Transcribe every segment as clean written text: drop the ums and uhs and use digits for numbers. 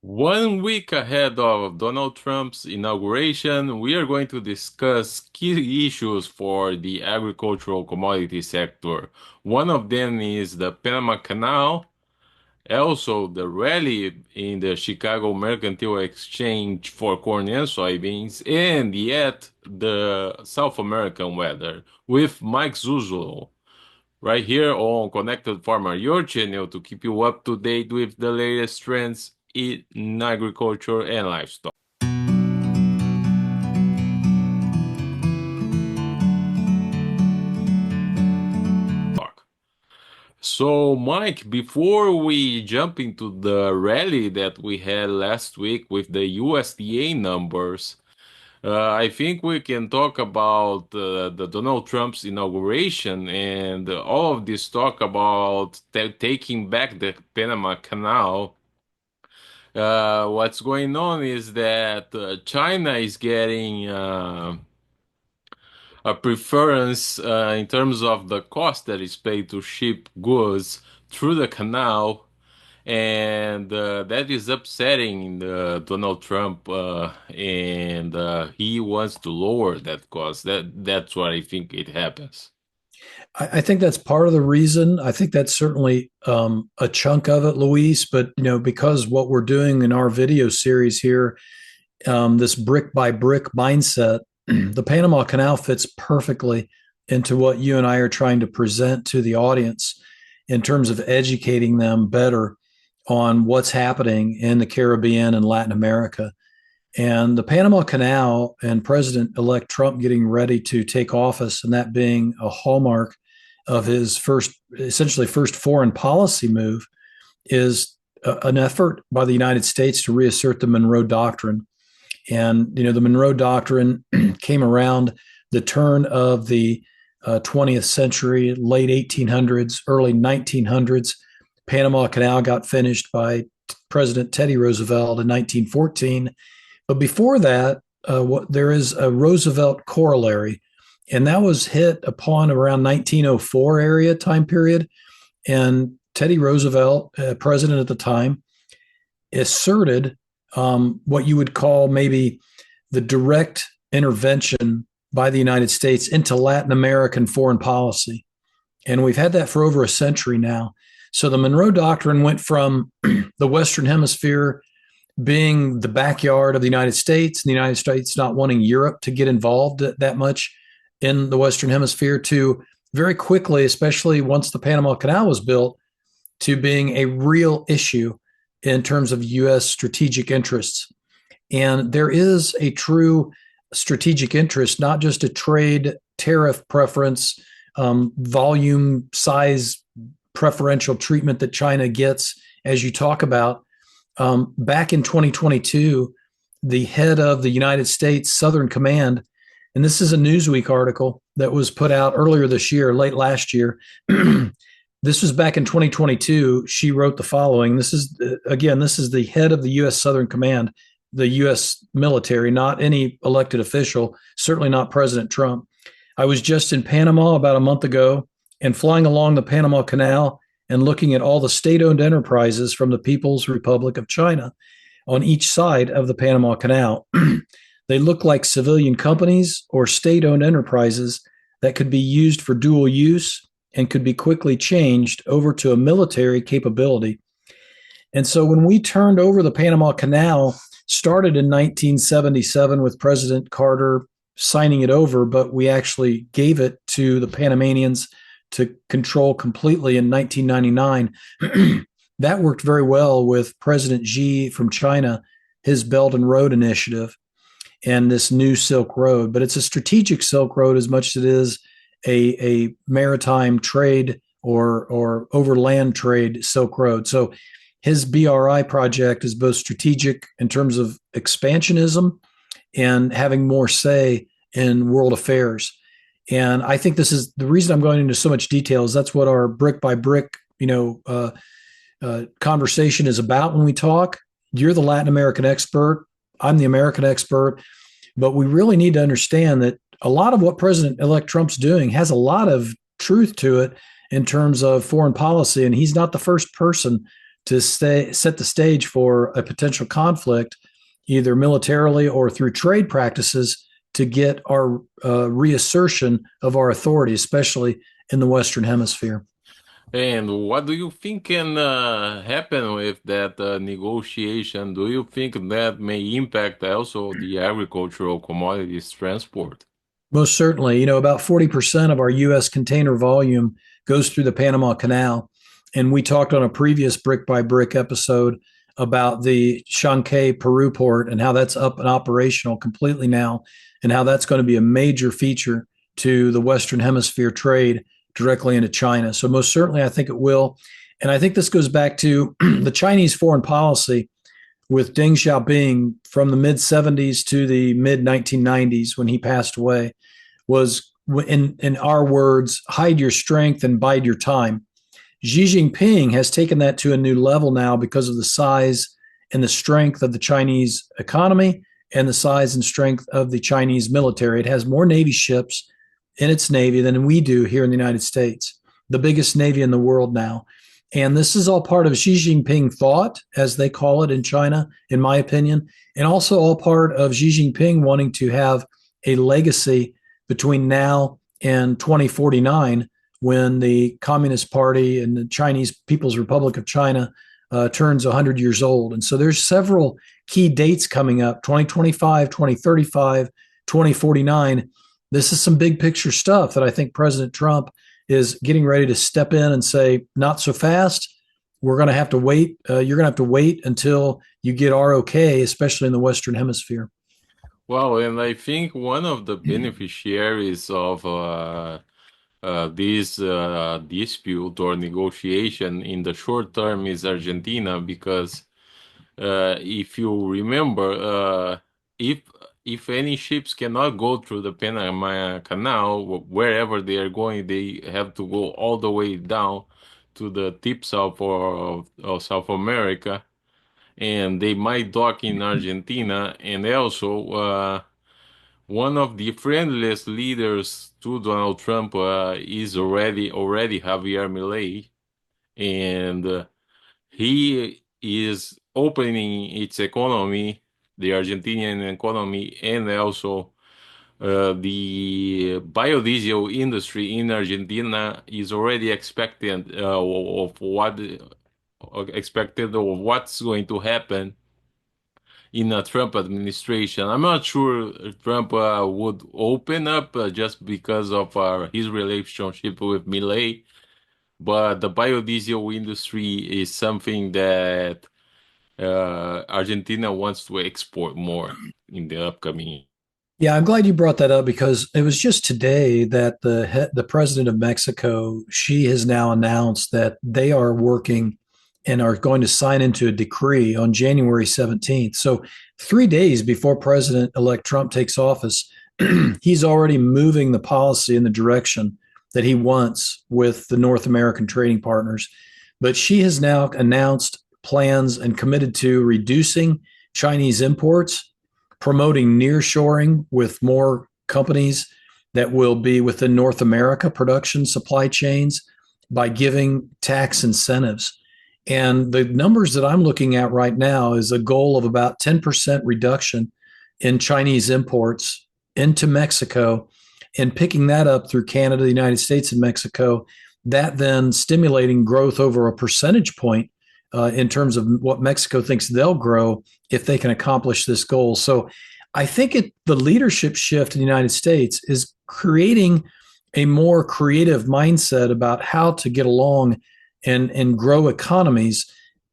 One week ahead of Donald Trump's inauguration, we are going to discuss key issues for the agricultural commodity sector. One of them is the Panama Canal, also the rally in the Chicago Mercantile Exchange for corn and soybeans, and yet the South American weather with Mike Zuzolo right here on Connected Farmer, your channel to keep you up to date with the latest trends in agriculture and livestock. So, Mike, before we jump into the rally that we had last week with the USDA numbers, I think we can talk about the Donald Trump's inauguration and all of this talk about taking back the Panama Canal. What's going on is that China is getting a preference in terms of the cost that is paid to ship goods through the canal, and that is upsetting Donald Trump, and he wants to lower that cost. That's what I think it happens. I think that's part of the reason. I think that's certainly a chunk of it, Luis. But because what we're doing in our video series here, this brick by brick mindset, the Panama Canal fits perfectly into what you and I are trying to present to the audience in terms of educating them better on what's happening in the Caribbean and Latin America. And the Panama Canal and President elect Trump getting ready to take office, and that being a hallmark of his essentially first foreign policy move, is an effort by the United States to reassert the Monroe Doctrine. And, the Monroe Doctrine came around the turn of the 20th century, late 1800s, early 1900s. Panama Canal got finished by President Teddy Roosevelt in 1914. But before that, there is a Roosevelt corollary, and that was hit upon around 1904 area time period. And Teddy Roosevelt, president at the time, asserted what you would call maybe the direct intervention by the United States into Latin American foreign policy. And we've had that for over a century now. So the Monroe Doctrine went from the Western Hemisphere being the backyard of the United States, and the United States not wanting Europe to get involved that much in the Western Hemisphere, to very quickly, especially once the Panama Canal was built, to being a real issue in terms of U.S. strategic interests. And there is a true strategic interest, not just a trade tariff preference, volume, size, preferential treatment that China gets, as you talk about. Back in 2022, the head of the United States Southern Command, and this is a Newsweek article that was put out earlier this year, late last year. This was back in 2022. She wrote the following. This is the head of the U.S. Southern Command, the U.S. military, not any elected official, certainly not President Trump. I was just in Panama about a month ago and flying along the Panama Canal and looking at all the state-owned enterprises from the People's Republic of China on each side of the Panama Canal. They look like civilian companies or state-owned enterprises that could be used for dual use and could be quickly changed over to a military capability. And so when we turned over the Panama Canal, started in 1977 with President Carter signing it over, but we actually gave it to the Panamanians to control completely in 1999. That worked very well with President Xi from China, his Belt and Road Initiative, and this new Silk Road. But it's a strategic Silk Road as much as it is a maritime trade or overland trade Silk Road. So his BRI project is both strategic in terms of expansionism and having more say in world affairs. And I think this is the reason I'm going into so much detail, is that's what our brick by brick, conversation is about when we talk. You're the Latin American expert. I'm the American expert. But we really need to understand that a lot of what President-elect Trump's doing has a lot of truth to it in terms of foreign policy. And he's not the first person to set the stage for a potential conflict, either militarily or through trade practices, to get our reassertion of our authority, especially in the Western Hemisphere. And what do you think can happen with that negotiation? Do you think that may impact also the agricultural commodities transport? Most certainly. About 40% of our U.S. container volume goes through the Panama Canal. And we talked on a previous brick by brick episode about the Chancay Peru port and how that's up and operational completely now, and how that's going to be a major feature to the Western Hemisphere trade directly into China. So, most certainly, I think it will. And I think this goes back to the Chinese foreign policy with Deng Xiaoping from the mid 70s to the mid 1990s when he passed away was, in our words, hide your strength and bide your time. Xi Jinping has taken that to a new level now because of the size and the strength of the Chinese economy and the size and strength of the Chinese military. It has more Navy ships in its Navy than we do here in the United States, the biggest Navy in the world now. And this is all part of Xi Jinping thought, as they call it in China, in my opinion, and also all part of Xi Jinping wanting to have a legacy between now and 2049, when the Communist Party and the Chinese People's Republic of China turns 100 years old. And so there's several key dates coming up: 2025, 2035, 2049. This is some big picture stuff that I think President Trump is getting ready to step in and say, not so fast. We're going to have to wait. You're going to have to wait until you get our okay, especially in the Western Hemisphere. Well, and I think one of the beneficiaries of this dispute or negotiation in the short term is Argentina, because if you remember, if if any ships cannot go through the Panama Canal, wherever they are going, they have to go all the way down to the tips of South America, and they might dock in Argentina. And also, one of the friendliest leaders to Donald Trump is already Javier Milei, and he is opening its economy, the Argentinian economy, and also the biodiesel industry in Argentina is already expectant expected of what's going to happen in a Trump administration. I'm not sure Trump would open up just because of his relationship with Milei, but the biodiesel industry is something that Argentina wants to export more in the upcoming. Yeah, I'm glad you brought that up because it was just today that the president of Mexico, she has now announced that they are working and are going to sign into a decree on January 17th. So 3 days before President-elect Trump takes office, he's already moving the policy in the direction that he wants with the North American trading partners. But she has now announced plans and committed to reducing Chinese imports, promoting nearshoring with more companies that will be within North America production supply chains by giving tax incentives. And the numbers that I'm looking at right now is a goal of about 10% reduction in Chinese imports into Mexico, and picking that up through Canada, the United States, and Mexico, that then stimulating growth over a percentage point in terms of what Mexico thinks they'll grow if they can accomplish this goal. So I think the leadership shift in the United States is creating a more creative mindset about how to get along and grow economies.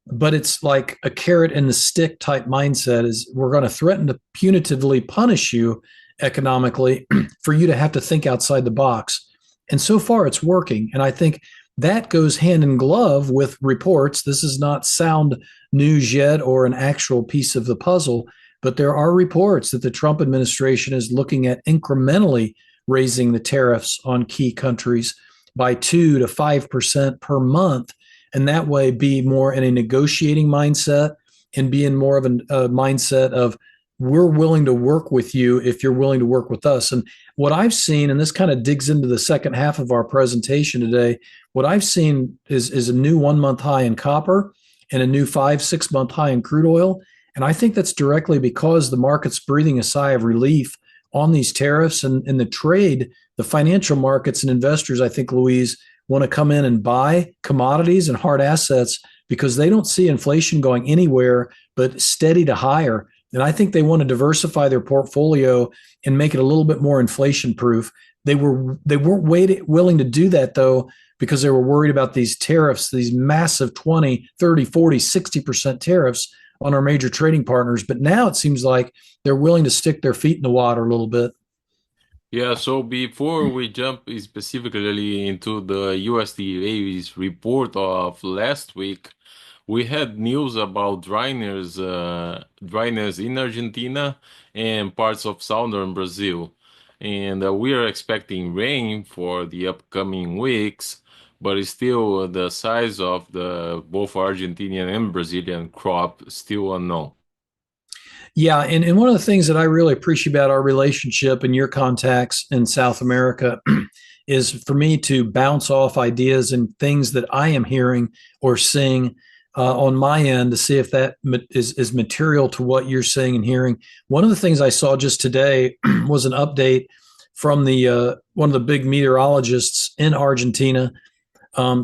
But it's like a carrot and the stick type mindset: is we're going to threaten to punitively punish you economically for you to have to think outside the box. And so far it's working. And I think that goes hand in glove with reports. This is not sound news yet or an actual piece of the puzzle, but there are reports that the Trump administration is looking at incrementally raising the tariffs on key countries by 2 to 5% per month. And that way be more in a negotiating mindset and be in more of a mindset of, we're willing to work with you if you're willing to work with us. And what I've seen, and this kind of digs into the second half of our presentation today, what I've seen is a new 1 month high in copper, and a new 5, 6 month high in crude oil. And I think that's directly because the market's breathing a sigh of relief on these tariffs and the trade. The financial markets and investors, I think, Louise, want to come in and buy commodities and hard assets because they don't see inflation going anywhere but steady to higher. And I think they want to diversify their portfolio and make it a little bit more inflation proof. They weren't willing to do that though because they were worried about these tariffs, these massive 20, 30, 40, 60% tariffs on our major trading partners. But now it seems like they're willing to stick their feet in the water a little bit. Yeah, so before we jump specifically into the USDA's report of last week, we had news about dryness in Argentina and parts of southern Brazil. And we are expecting rain for the upcoming weeks, but it's still the size of the both Argentinian and Brazilian crop still unknown. Yeah, and one of the things that I really appreciate about our relationship and your contacts in South America is for me to bounce off ideas and things that I am hearing or seeing on my end to see if that is material to what you're seeing and hearing. One of the things I saw just today was an update from the one of the big meteorologists in Argentina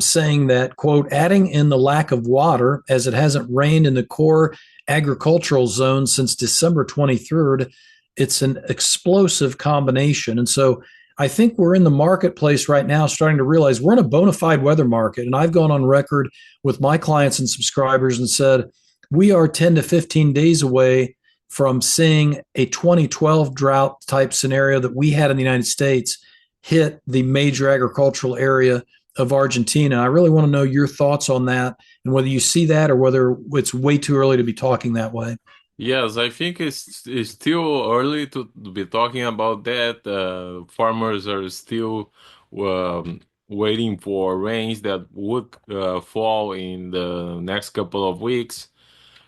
saying that, quote, adding in the lack of water as it hasn't rained in the core agricultural zone since December 23rd, it's an explosive combination. And so I think we're in the marketplace right now starting to realize we're in a bona fide weather market. And I've gone on record with my clients and subscribers and said, we are 10 to 15 days away from seeing a 2012 drought type scenario that we had in the United States hit the major agricultural area of Argentina. I really want to know your thoughts on that and whether you see that or whether it's way too early to be talking that way. Yes, I think it's still early to be talking about that. Farmers are still waiting for rains that would fall in the next couple of weeks.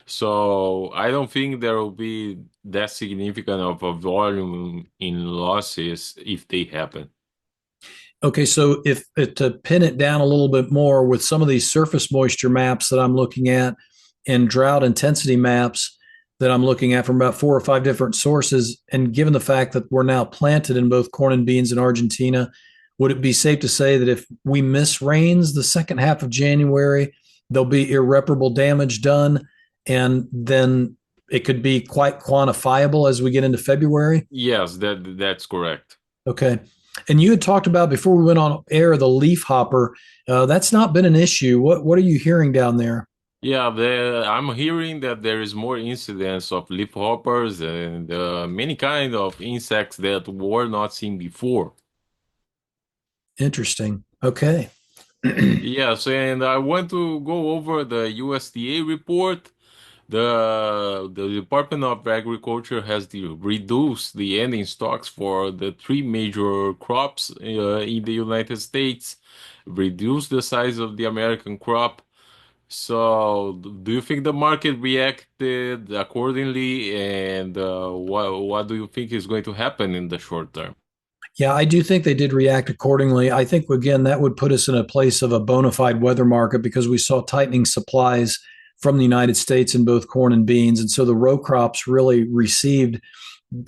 So I don't think there will be that significant of a volume in losses if they happen. Okay, so if to pin it down a little bit more with some of these surface moisture maps that I'm looking at and drought intensity maps that I'm looking at from about 4 or 5 different sources, and given the fact that we're now planted in both corn and beans in Argentina, would it be safe to say that if we miss rains the second half of January, there'll be irreparable damage done, and then it could be quite quantifiable as we get into February? Yes, that's correct. Okay. And you had talked about before we went on air the leaf hopper. That's not been an issue. What are you hearing down there? Yeah, I'm hearing that there is more incidence of leafhoppers and many kind of insects that were not seen before. Interesting. Okay. Yes, and I want to go over the USDA report. The Department of Agriculture has reduced the ending stocks for the three major crops in the United States, reduced the size of the American crop. So, do you think the market reacted accordingly, and what do you think is going to happen in the short term? Yeah, I do think they did react accordingly. I think, again, that would put us in a place of a bona fide weather market because we saw tightening supplies from the United States in both corn and beans. And so the row crops really received,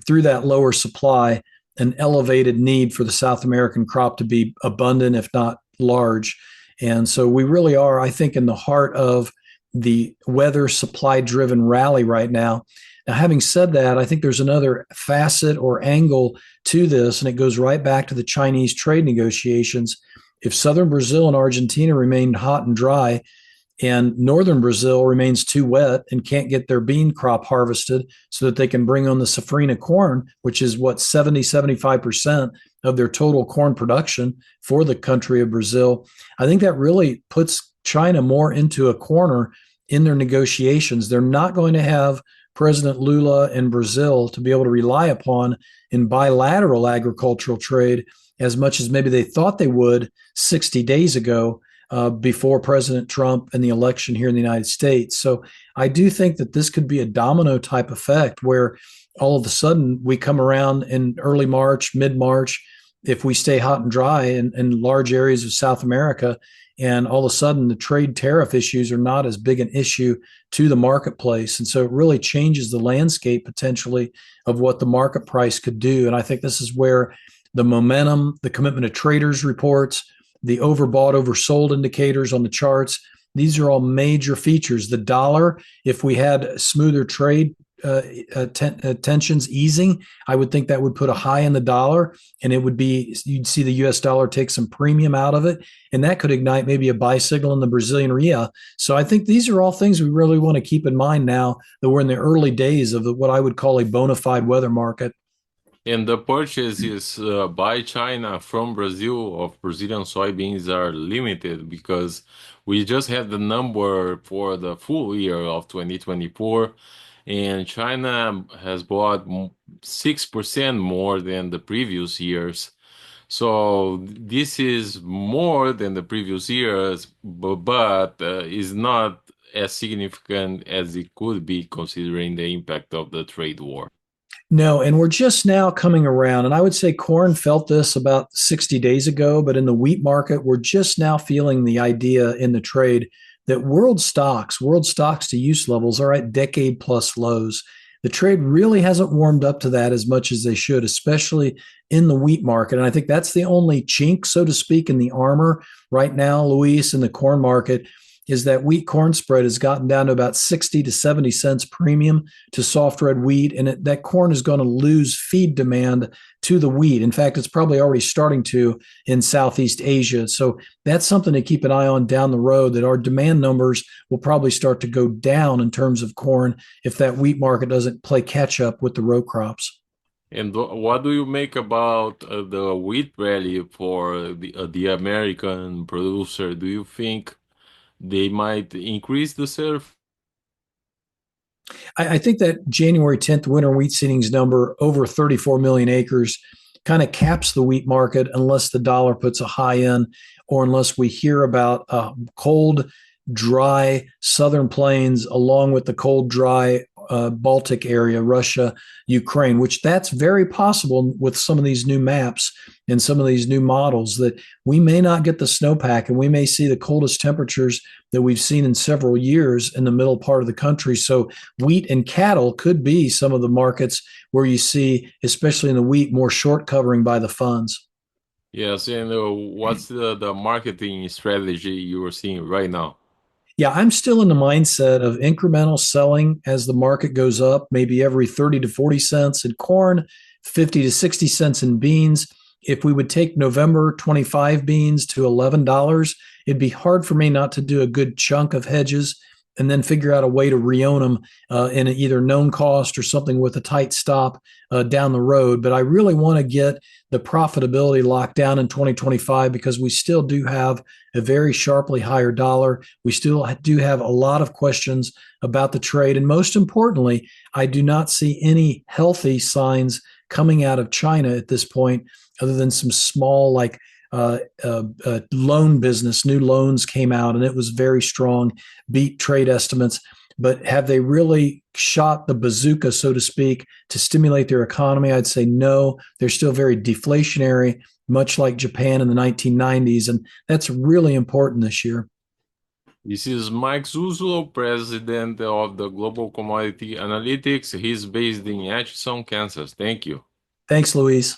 through that lower supply, an elevated need for the South American crop to be abundant, if not large. And so we really are, I think, in the heart of the weather supply driven rally right now. Now, having said that, I think there's another facet or angle to this, and it goes right back to the Chinese trade negotiations. If southern Brazil and Argentina remain hot and dry, and northern Brazil remains too wet and can't get their bean crop harvested so that they can bring on the safrinha corn, which is what 75% of their total corn production for the country of Brazil. I think that really puts China more into a corner in their negotiations. They're not going to have President Lula in Brazil to be able to rely upon in bilateral agricultural trade as much as maybe they thought they would 60 days ago before President Trump and the election here in the United States. So I do think that this could be a domino type effect where all of a sudden we come around in early March, mid March, if we stay hot and dry in large areas of South America, And all of a sudden, the trade tariff issues are not as big an issue to the marketplace. And so it really changes the landscape potentially of what the market price could do. And I think this is where the momentum, the commitment of traders reports, the overbought, oversold indicators on the charts, these are all major features. The dollar, if we had smoother trade tensions easing, I would think that would put a high in the dollar, and it would be, you'd see the US dollar take some premium out of it, and that could ignite maybe a buy signal in the Brazilian real. So I think these are all things we really want to keep in mind now that we're in the early days of what I would call a bona fide weather market. And the purchases by China from Brazil of Brazilian soybeans are limited because we just had the number for the full year of 2024, and China has bought 6% more than the previous years. So this is more than the previous years, but is not as significant as it could be considering the impact of the trade war. No, and we're just now coming around. And I would say corn felt this about 60 days ago, but in the wheat market, we're just now feeling the idea in the trade that world stocks to use levels are at decade plus lows. The trade really hasn't warmed up to that as much as they should, especially in the wheat market. And I think that's the only chink, so to speak, in the armor right now, Luis, in the corn market is that wheat corn spread has gotten down to about 60 to 70 cents premium to soft red wheat. And that corn is going to lose feed demand to the wheat. In fact, it's probably already starting to in Southeast Asia. So that's something to keep an eye on down the road, that our demand numbers will probably start to go down in terms of corn if that wheat market doesn't play catch up with the row crops. And what do you make about the wheat rally for the American producer? Do you think they might increase the serve? I think that January 10th winter wheat seedings number over 34 million acres kind of caps the wheat market unless the dollar puts a high in, or unless we hear about cold, dry southern plains along with the cold, dry Baltic area, Russia, Ukraine, which that's very possible with some of these new maps and some of these new models, that we may not get the snowpack and we may see the coldest temperatures that we've seen in several years in the middle part of the country. So wheat and cattle could be some of the markets where you see, especially in the wheat, more short covering by the funds. Yes, and what's the marketing strategy you are seeing right now? Yeah, I'm still in the mindset of incremental selling as the market goes up, maybe every 30 to 40 cents in corn, 50 to 60 cents in beans. If we would take November 25 beans to $11, it'd be hard for me not to do a good chunk of hedges and then figure out a way to reown them in either known cost or something with a tight stop down the road. But I really want to get the profitability locked down in 2025 because we still do have a very sharply higher dollar. We still do have a lot of questions about the trade. And most importantly, I do not see any healthy signs coming out of China at this point, other than some small, like loan business. New loans came out and it was very strong, beat trade estimates. But have they really shot the bazooka, so to speak, to stimulate their economy? I'd say no. They're still very deflationary, much like Japan in the 1990s. And that's really important this year. This is Mike Zuzolo, president of the Global Commodity Analytics. He's based in Atchison, Kansas. Thank you. Thanks, Louise.